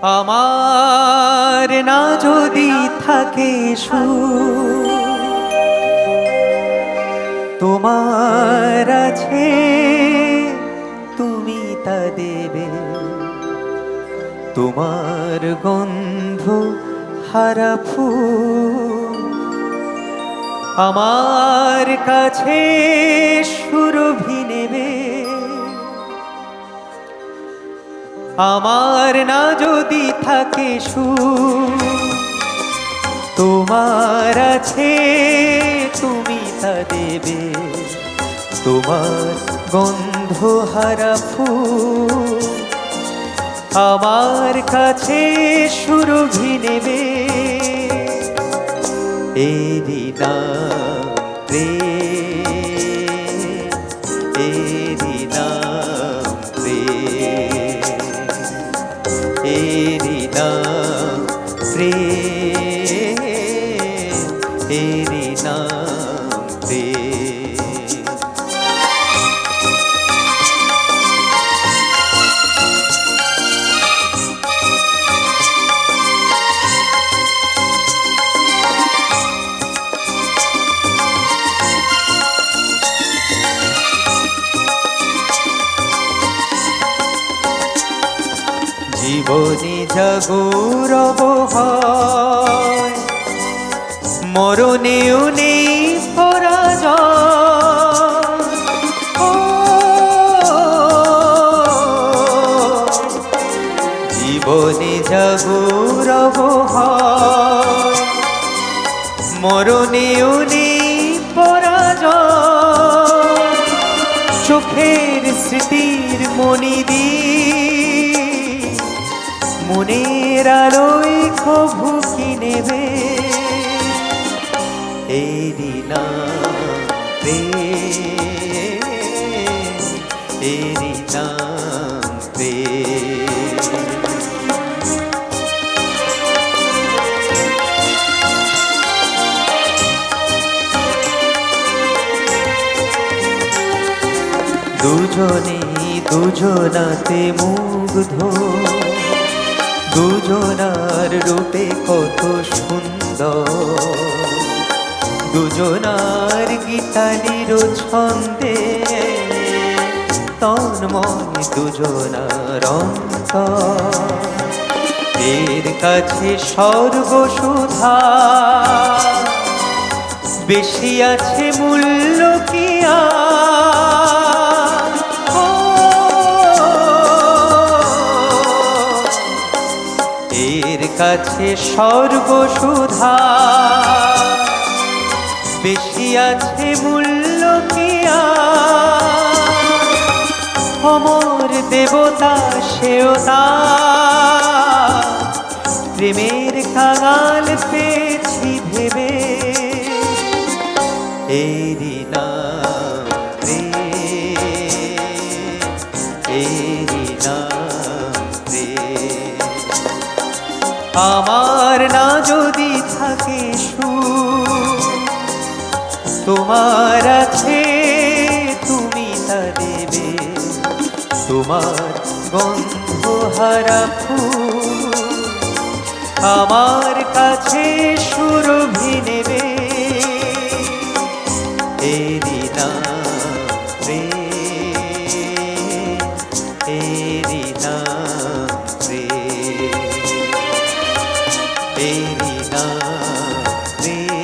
আমার না যদি থাকে সুর, তোমার আছে তুমি তা দেবে। তোমার গন্ধ হারা ফুল আমার কাছে সুরভি নেবে। আমার না যদি থাকে সুর, তোমার আছে তুমি তা দেবে। তোমার গন্ধ হারা ফুল আমার কাছে সুরভি নেবে। এরি নাম প্রেম, এরি নাম প্রেম, এরি নাম প্রেম, এরি নাম প্রেম। জীবনে জাগরব হয়, মরণেও নেই পরাজয়। ও জীবনে জাগরব হয়, মরণেও নেই পরাজয়। চোখের স্মৃতির মণি দিয়ে মনের আলোয় কভু কি নেবে। এরি নাম প্রেম, এরি নাম প্রেম। দুজনেই দুজনাতে মুগ্ধ, দুজনার রূপে কত সুন্দর। দুজনার গীতালির ছন্দে তন্ময় দুজনার অন্তর। এর কাছে সর্বসুধা বেশি আছে মূল্য কি আর? এর কাছে সর্বসুধা বেশি আছে মূল্য কি আর? অমর দেবতা সেও তার প্রেমের কাঙাল পেয়েছি ভেবে। এরি নাম প্রেম, এরি নাম প্রেম। আমার না যদি থাকে সুর, তোমার আছে তুমি তা দেবে। তোমার গন্ধ হারা ফুল আমার কাছে সুরভি নেবে। এরি নাম প্রেম, এরি নাম প্রেম, এরি নাম প্রেম।